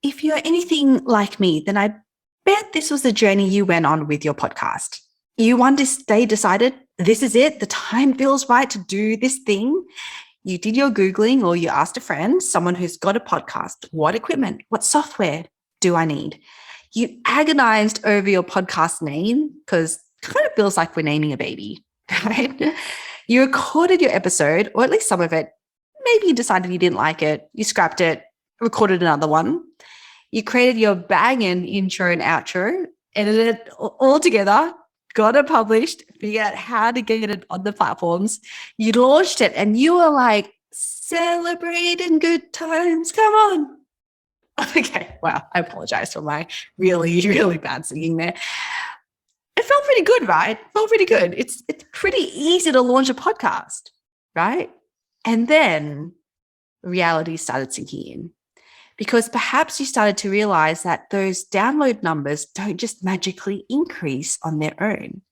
If you're anything like me, then I bet this was the journey you went on with your podcast. You one day decided, this is it. The time feels right to do this thing. You did your Googling or you asked a friend, someone who's got a podcast, what equipment, what software do I need? You agonized over your podcast name because it kind of feels like we're naming a baby, right? You recorded your episode, or at least some of it. Maybe you decided you didn't like it. You scrapped it, recorded another one. You created your banging intro and outro, edited it all together, got it published, figured out how to get it on the platforms. You launched it and you were like, celebrating good times. Come on. Okay. Wow. I apologize for my really, really bad singing there. It felt pretty good, right? It felt pretty good. It's pretty easy to launch a podcast, right? And then reality started sinking in. Because perhaps you started to realize that those download numbers don't just magically increase on their own.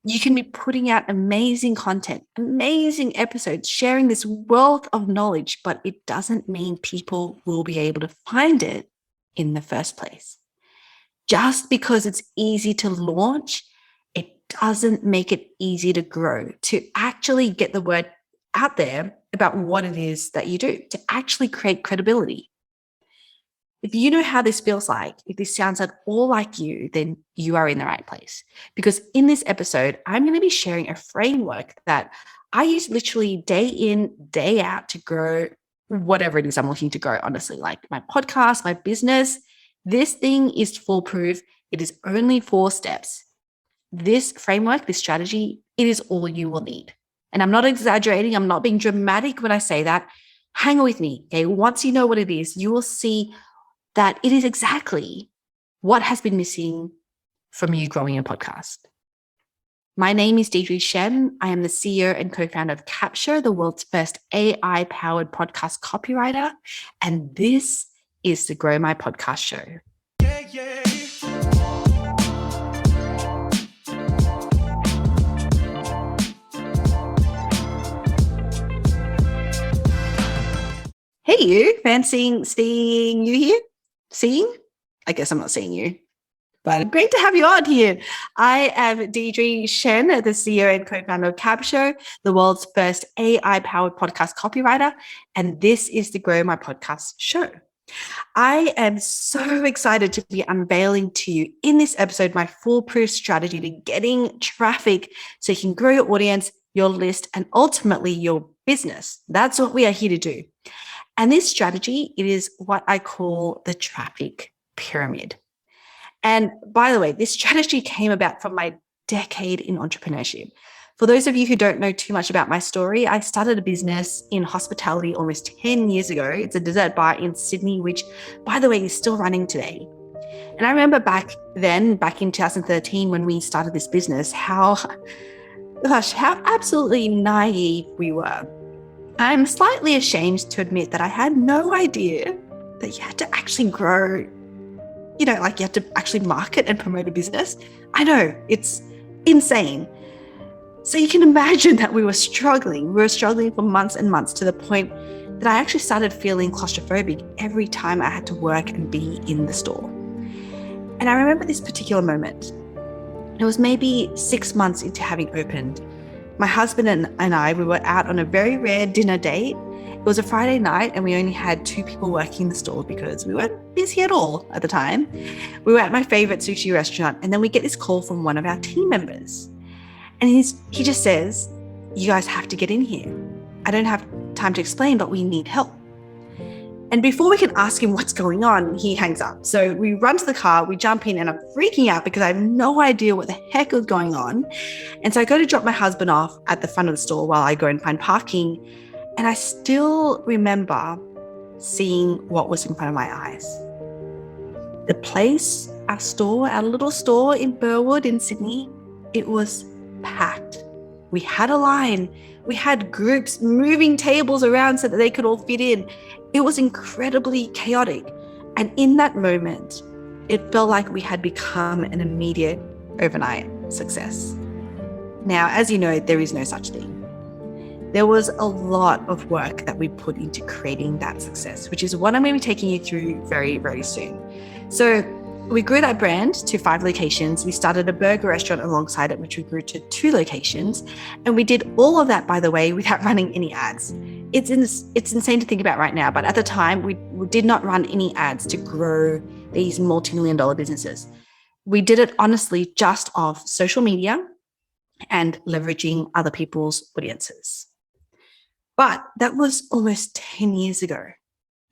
You can be putting out amazing content, amazing episodes, sharing this wealth of knowledge, but it doesn't mean people will be able to find it in the first place. Just because it's easy to launch, it doesn't make it easy to grow, to actually get the word out there about what it is that you do, to actually create credibility. If you know how this feels like, if this sounds at all like you, then you are in the right place. Because in this episode, I'm going to be sharing a framework that I use literally day in, day out to grow whatever it is I'm looking to grow, honestly, like my podcast, my business. This thing is foolproof. It is only 4 steps. This framework, this strategy, it is all you will need. And I'm not exaggerating. I'm not being dramatic when I say that. Hang with me. Okay. Once you know what it is, you will see that it is exactly what has been missing from you growing a podcast. My name is Deirdre Shen. I am the CEO and co-founder of Capture, the world's first AI-powered podcast copywriter. And this is the Grow My Podcast Show. Hey, you. Fancying seeing you here? Seeing? I guess I'm not seeing you, but great to have you on here. I am Deirdre Shen, the CEO and co-founder of Capture, the world's first AI-powered podcast copywriter, and this is the Grow My Podcast Show. I am so excited to be unveiling to you in this episode my foolproof strategy to getting traffic so you can grow your audience, your list, and ultimately your business. That's what we are here to do. And this strategy, it is what I call the traffic pyramid. And by the way, this strategy came about from my decade in entrepreneurship. For those of you who don't know too much about my story, I started a business in hospitality almost 10 years ago. It's a dessert bar in Sydney, which, by the way, is still running today. And I remember back in 2013, when we started this business, how absolutely naive we were. I'm slightly ashamed to admit that I had no idea that you had to actually grow, like you had to actually market and promote a business. I know, it's insane. So you can imagine that we were struggling. We were struggling for months and months, to the point that I actually started feeling claustrophobic every time I had to work and be in the store. And I remember this particular moment. It was maybe 6 months into having opened. My husband and I, we were out on a very rare dinner date. It was a Friday night and we only had 2 people working in the store because we weren't busy at all at the time. We were at my favorite sushi restaurant, and then we get this call from one of our team members. And he just says, "You guys have to get in here. I don't have time to explain, but we need help." And before we can ask him what's going on, he hangs up. So we run to the car, we jump in, and I'm freaking out because I have no idea what the heck is going on. And so I go to drop my husband off at the front of the store while I go and find parking. And I still remember seeing what was in front of my eyes. The place, our little store in Burwood in Sydney, it was packed. We had a line. We had groups moving tables around so that they could all fit in. It was incredibly chaotic. And in that moment, it felt like we had become an immediate overnight success. Now, as you know, there is no such thing. There was a lot of work that we put into creating that success, which is what I'm going to be taking you through very, very soon. So we grew that brand to 5 locations. We started a burger restaurant alongside it, which we grew to 2 locations. And we did all of that, by the way, without running any ads. It's insane to think about right now, but at the time, we did not run any ads to grow these multi-million-dollar businesses. We did it honestly just off social media and leveraging other people's audiences. But that was almost 10 years ago,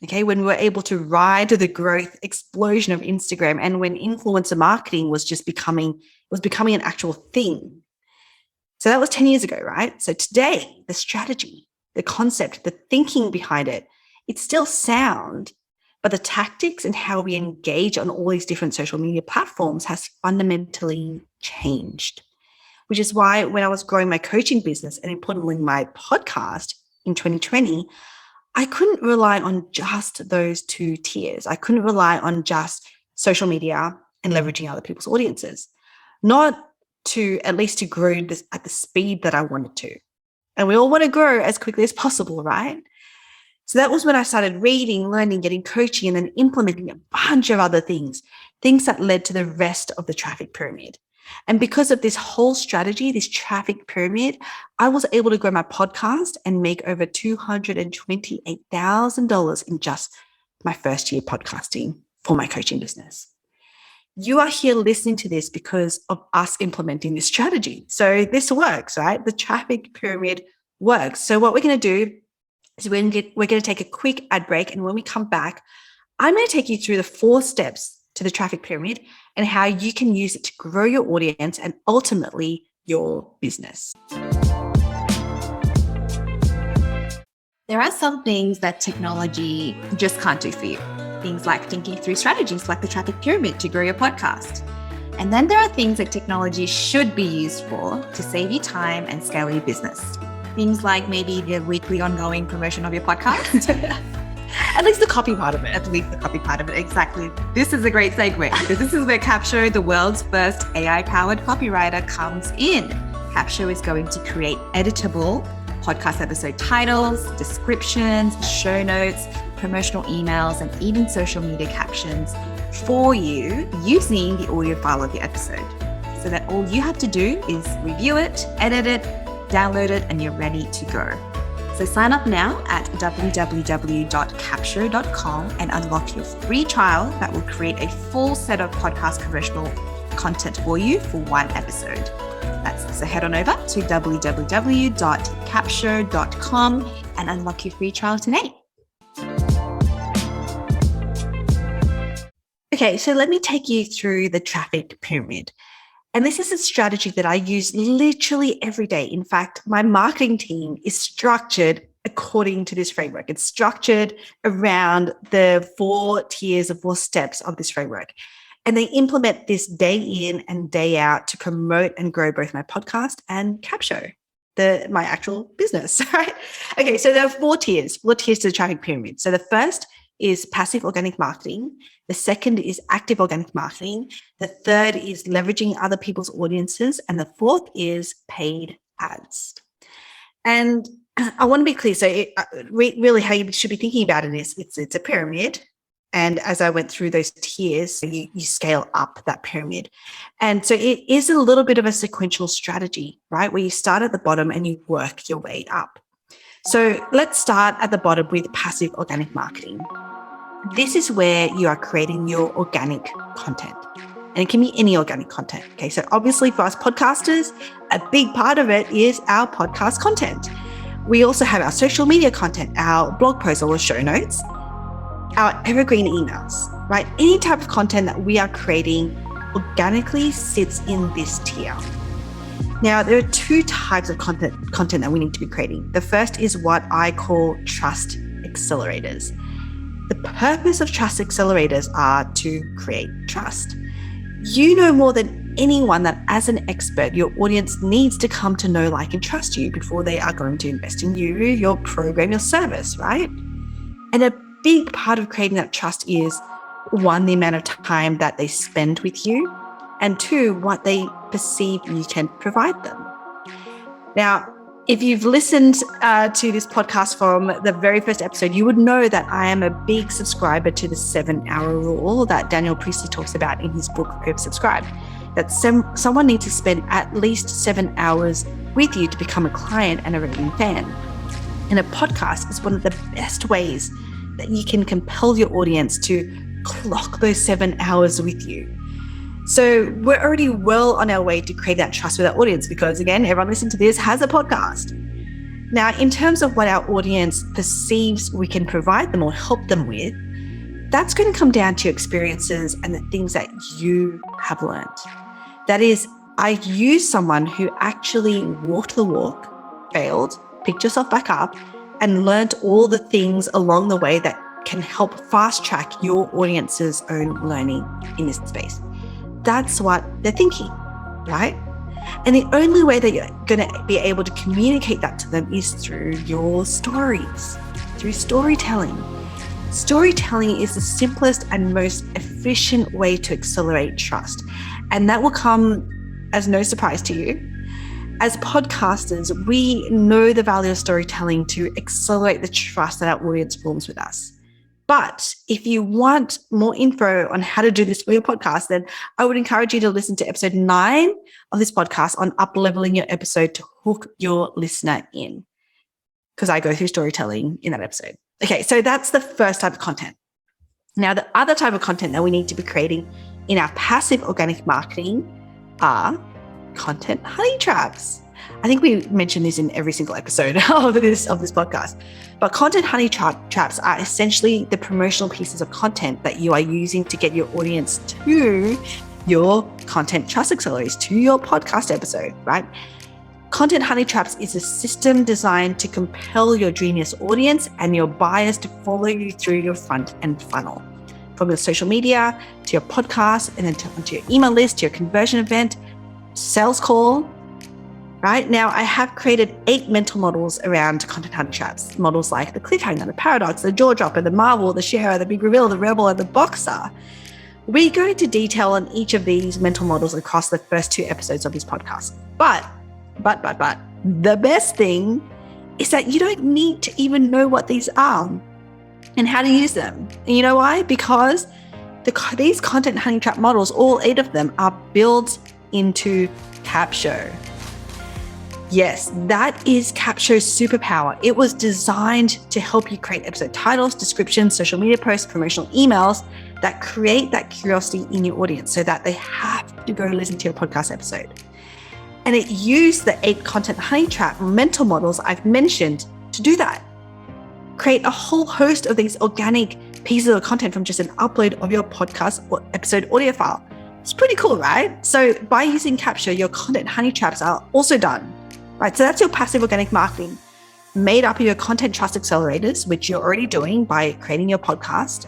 okay, when we were able to ride the growth explosion of Instagram and when influencer marketing was becoming an actual thing. So that was 10 years ago, right? So today, the strategy, the concept, the thinking behind it, it's still sound, but the tactics and how we engage on all these different social media platforms has fundamentally changed, which is why when I was growing my coaching business and importantly my podcast in 2020, I couldn't rely on just those 2 tiers. I couldn't rely on just social media and leveraging other people's audiences, not to at least to grow this at the speed that I wanted to. And we all want to grow as quickly as possible, right? So that was when I started reading, learning, getting coaching, and then implementing a bunch of other things that led to the rest of the traffic pyramid. And because of this whole strategy, this traffic pyramid, I was able to grow my podcast and make over $228,000 in just my first year podcasting for my coaching business. You are here listening to this because of us implementing this strategy. So this works, right? The traffic pyramid works. So what we're going to do is we're going to take a quick ad break. And when we come back, I'm going to take you through the 4 steps to the traffic pyramid and how you can use it to grow your audience and ultimately your business. There are some things that technology just can't do for you. Things like thinking through strategies like the traffic pyramid to grow your podcast. And then there are things that technology should be used for to save you time and scale your business. Things like maybe the weekly ongoing promotion of your podcast. At least the copy part of it. Exactly. This is a great segue because this is where Capsho, the world's first AI-powered copywriter, comes in. Capsho is going to create editable podcast episode titles, descriptions, show notes, promotional emails, and even social media captions for you using the audio file of the episode. So that all you have to do is review it, edit it, download it, and you're ready to go. So sign up now at www.capsho.com and unlock your free trial that will create a full set of podcast promotional content for you for 1 episode. So head on over to www.capsho.com and unlock your free trial today. Okay, so let me take you through the traffic pyramid. And this is a strategy that I use literally every day. In fact, my marketing team is structured according to this framework. It's structured around the 4 tiers of 4 steps of this framework. And they implement this day in and day out to promote and grow both my podcast and Capsho, my actual business, right? Okay, so there are 4 tiers to the traffic pyramid. So the first is passive organic marketing. The second is active organic marketing. The third is leveraging other people's audiences. And the 4th is paid ads. And I want to be clear. So really how you should be thinking about it is it's a pyramid. And as I went through those tiers, you scale up that pyramid. And so it is a little bit of a sequential strategy, right? Where you start at the bottom and you work your way up. So let's start at the bottom with passive organic marketing. This is where you are creating your organic content. And it can be any organic content. Okay, so obviously for us podcasters, a big part of it is our podcast content. We also have our social media content, our blog posts or show notes, our evergreen emails, right? Any type of content that we are creating organically sits in this tier. Now, there are 2 types of content that we need to be creating. The first is what I call trust accelerators. The purpose of trust accelerators are to create trust. You know more than anyone that as an expert, your audience needs to come to know, like, and trust you before they are going to invest in you, your program, your service, right? And a big part of creating that trust is 1, the amount of time that they spend with you, and 2, what they perceive you can provide them. Now, If you've listened to this podcast from the very first episode, you would know that I am a big subscriber to the 7-hour rule that Daniel Priestley talks about in his book, Oversubscribed, that someone needs to spend at least 7 hours with you to become a client and a raving fan. And a podcast is one of the best ways that you can compel your audience to clock those 7 hours with you. So we're already well on our way to create that trust with our audience because, again, everyone listening to this has a podcast. Now, in terms of what our audience perceives we can provide them or help them with, that's going to come down to your experiences and the things that you have learned. That is, I use someone who actually walked the walk, failed, picked yourself back up, and learned all the things along the way that can help fast track your audience's own learning in this space. That's what they're thinking, right? And the only way that you're going to be able to communicate that to them is through your stories, through storytelling. Storytelling is the simplest and most efficient way to accelerate trust. And that will come as no surprise to you. As podcasters, we know the value of storytelling to accelerate the trust that our audience forms with us. But if you want more info on how to do this for your podcast, then I would encourage you to listen to episode 9 of this podcast on up-leveling your episode to hook your listener in, because I go through storytelling in that episode. Okay, so that's the first type of content. Now, the other type of content that we need to be creating in our passive organic marketing are content honey traps. I think we mention this in every single episode of this podcast. But content honey traps are essentially the promotional pieces of content that you are using to get your audience to your content trust accelerators, to your podcast episode, right? Content honey traps is a system designed to compel your dreamiest audience and your buyers to follow you through your front end funnel, from your social media to your podcast, and then to your email list, to your conversion event, sales call. Right now, I have created 8 mental models around content honey traps. Models like the cliffhanger, the paradox, the jaw dropper, the marvel, the sharer, the big reveal, the rebel, and the boxer. We go into detail on each of these mental models across the first 2 episodes of this podcast. But the best thing is that you don't need to even know what these are and how to use them. And you know why? Because these content honey trap models, all 8 of them, are built into Capsho. Yes, that is Capsho's superpower. It was designed to help you create episode titles, descriptions, social media posts, promotional emails that create that curiosity in your audience so that they have to go listen to your podcast episode. And it used the 8 content honey trap mental models I've mentioned to do that. Create a whole host of these organic pieces of content from just an upload of your podcast or episode audio file. It's pretty cool, right? So by using Capsho, your content honey traps are also done. Right, so that's your passive organic marketing made up of your content trust accelerators, which you're already doing by creating your podcast,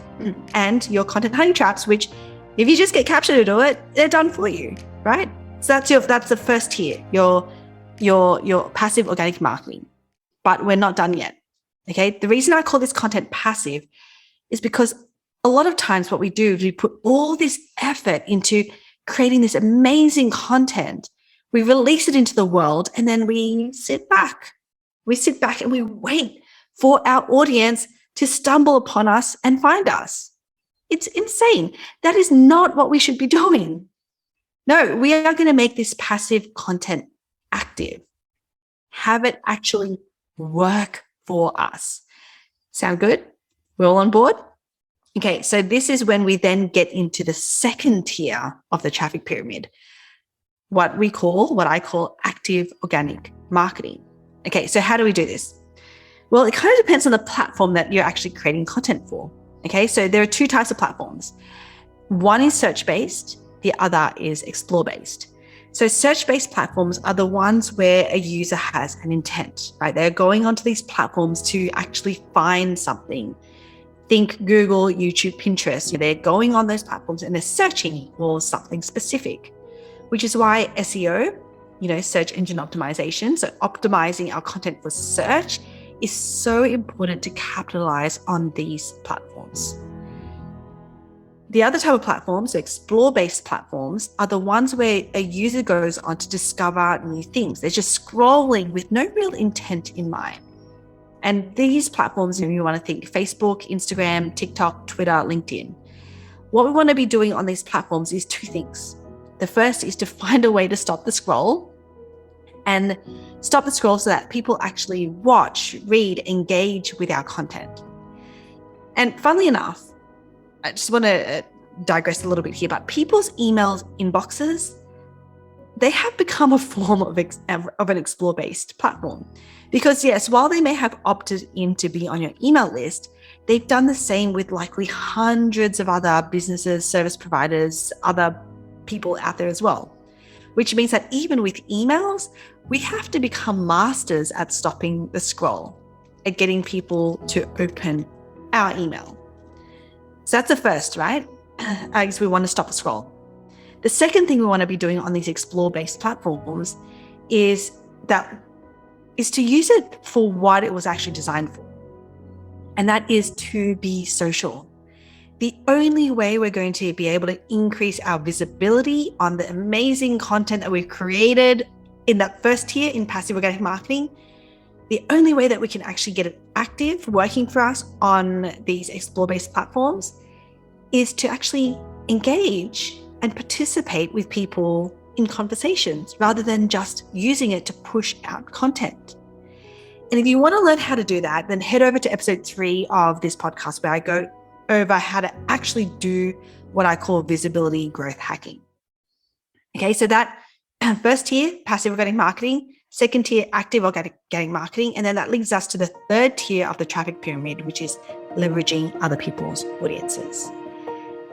and your content honey traps, which if you just get Capsho to do it, they're done for you, right? So that's the first tier, your passive organic marketing. But we're not done yet. Okay, the reason I call this content passive is because a lot of times what we do is we put all this effort into creating this amazing content. We release it into the world and then we sit back. We sit back and we wait for our audience to stumble upon us and find us. It's insane. That is not what we should be doing. No, we are going to make this passive content active. Have it actually work for us. Sound good? We're all on board? Okay, so this is when we then get into the second tier of the traffic pyramid. What I call active organic marketing. Okay, so how do we do this? Well, it kind of depends on the platform that you're actually creating content for. Okay, so there are 2 types of platforms. One is search-based, the other is explore-based. So search-based platforms are the ones where a user has an intent, right? They're going onto these platforms to actually find something. Think Google, YouTube, Pinterest. They're going on those platforms and they're searching for something specific, which is why SEO, search engine optimization, so optimizing our content for search, is so important to capitalize on these platforms. The other type of platforms, so explore-based platforms, are the ones where a user goes on to discover new things. They're just scrolling with no real intent in mind. And these platforms, you want to think Facebook, Instagram, TikTok, Twitter, LinkedIn. What we want to be doing on these platforms is two things. The first is to find a way to stop the scroll and stop the scroll so that people actually watch, read, engage with our content. And funnily enough, I just want to digress a little bit here, but people's emails inboxes, they have become a form of an explore-based platform. Because yes, while they may have opted in to be on your email list, they've done the same with likely hundreds of other businesses, service providers, other people out there as well. Which means that even with emails, we have to become masters at stopping the scroll, at getting people to open our email. So that's the first, right? I guess we want to stop the scroll. The second thing we want to be doing on these explore-based platforms is to use it for what it was actually designed for. And that is to be social. The only way we're going to be able to increase our visibility on the amazing content that we've created in that first tier in passive organic marketing, the only way that we can actually get it active, working for us on these explore-based platforms, is to actually engage and participate with people in conversations rather than just using it to push out content. And if you want to learn how to do that, then head over to episode 3 of this podcast where I go over how to actually do what I call visibility growth hacking. Okay, so that first tier, passive organic marketing, second tier, active organic marketing, and then that leads us to the third tier of the traffic pyramid, which is leveraging other people's audiences.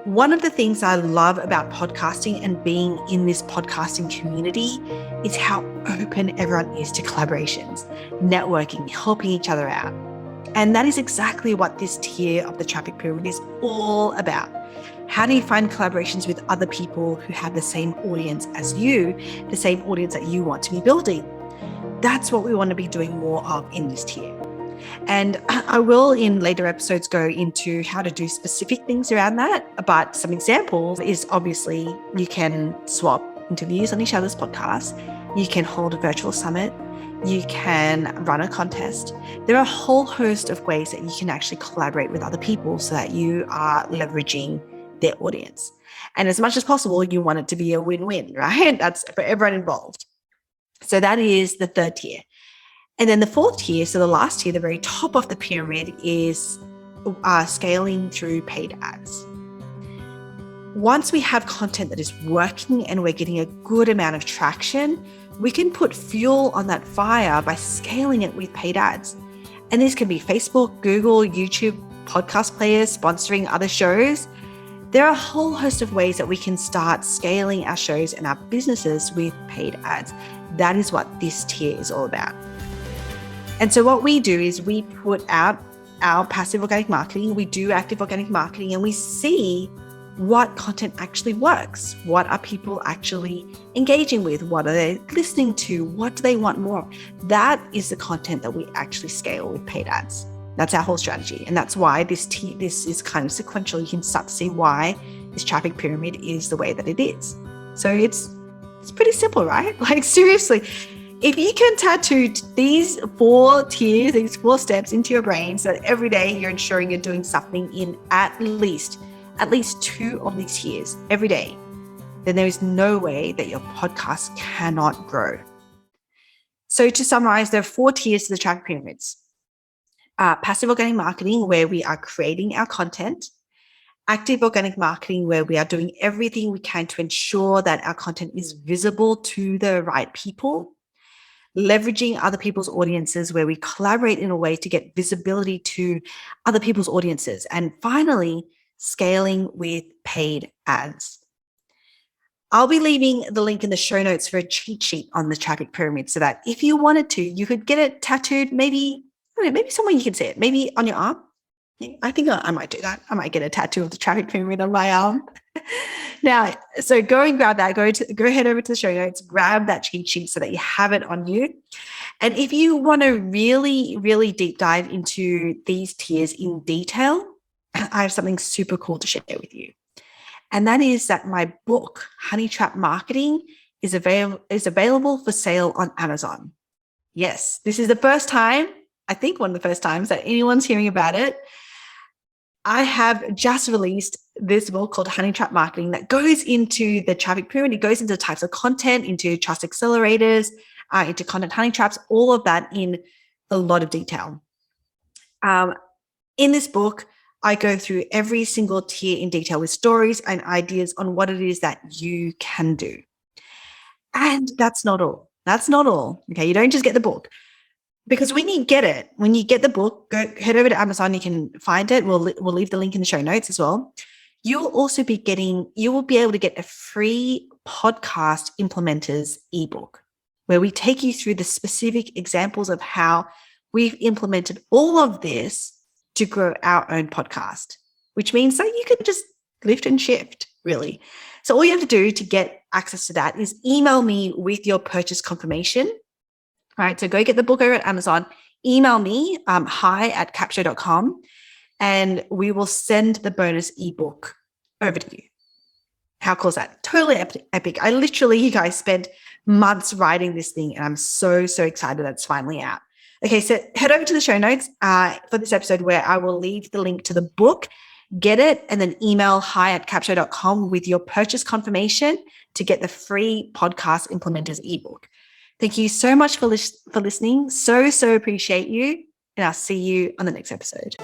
One of the things I love about podcasting and being in this podcasting community is how open everyone is to collaborations, networking, helping each other out. And that is exactly what this tier of the traffic pyramid is all about. How do you find collaborations with other people who have the same audience as you, the same audience that you want to be building? That's what we want to be doing more of in this tier. And I will in later episodes go into how to do specific things around that. But some examples is obviously you can swap interviews on each other's podcasts. You can hold a virtual summit. You can run a contest. There are a whole host of ways that you can actually collaborate with other people so that you are leveraging their audience. And as much as possible, you want it to be a win-win, right? That's for everyone involved. So that is the third tier. And then the fourth tier, so the last tier, the very top of the pyramid, is scaling through paid ads. Once we have content that is working and we're getting a good amount of traction, we can put fuel on that fire by scaling it with paid ads. And this can be Facebook, Google, YouTube, podcast players, sponsoring other shows. There are a whole host of ways that we can start scaling our shows and our businesses with paid ads. That is what this tier is all about. And so what we do is we put out our passive organic marketing, we do active organic marketing, and we see what content actually works. What are people actually engaging with? What are they listening to? What do they want more of? That is the content that we actually scale with paid ads. That's our whole strategy. And that's why this is kind of sequential. You can start to see why this traffic pyramid is the way that it is. So it's pretty simple, right? Like seriously, if you can tattoo these 4 tiers, these 4 steps into your brain so that every day you're ensuring you're doing something in at least 2 of these tiers every day, then there is no way that your podcast cannot grow. So to summarize, there are 4 tiers to the traffic pyramids. Passive organic marketing, where we are creating our content. Active organic marketing, where we are doing everything we can to ensure that our content is visible to the right people. Leveraging other people's audiences, where we collaborate in a way to get visibility to other people's audiences. And finally, scaling with paid ads. I'll be leaving the link in the show notes for a cheat sheet on the traffic pyramid so that if you wanted to, you could get it tattooed, maybe somewhere you can see it, maybe on your arm. I think I might do that. I might get a tattoo of the traffic pyramid on my arm. Now, so go and grab that. Go head over to the show notes, grab that cheat sheet so that you have it on you. And if you want to really, really deep dive into these tiers in detail, I have something super cool to share with you. And that is that my book, Honey Trap Marketing, is available for sale on Amazon. Yes, this is the first time, I think one of the first times that anyone's hearing about it. I have just released this book called Honey Trap Marketing that goes into the traffic pyramid. It goes into types of content, into trust accelerators, into content honey traps, all of that in a lot of detail. In this book, I go through every single tier in detail with stories and ideas on what it is that you can do. And that's not all. That's not all. Okay, you don't just get the book. Because when you get the book, head over to Amazon, you can find it. We'll leave the link in the show notes as well. You will be able to get a free podcast implementers ebook where we take you through the specific examples of how we've implemented all of this to grow our own podcast, which means that you can just lift and shift, really. So all you have to do to get access to that is email me with your purchase confirmation. Right, so go get the book over at Amazon, email me, hi@capshow.com, and we will send the bonus ebook over to you. How cool is that? Totally epic. I literally, you guys, spent months writing this thing, and I'm so, so excited that it's finally out. Okay, so head over to the show notes for this episode where I will leave the link to the book, get it, and then email hi@capshow.com with your purchase confirmation to get the free podcast implementers ebook. Thank you so much for listening. So, so appreciate you. And I'll see you on the next episode.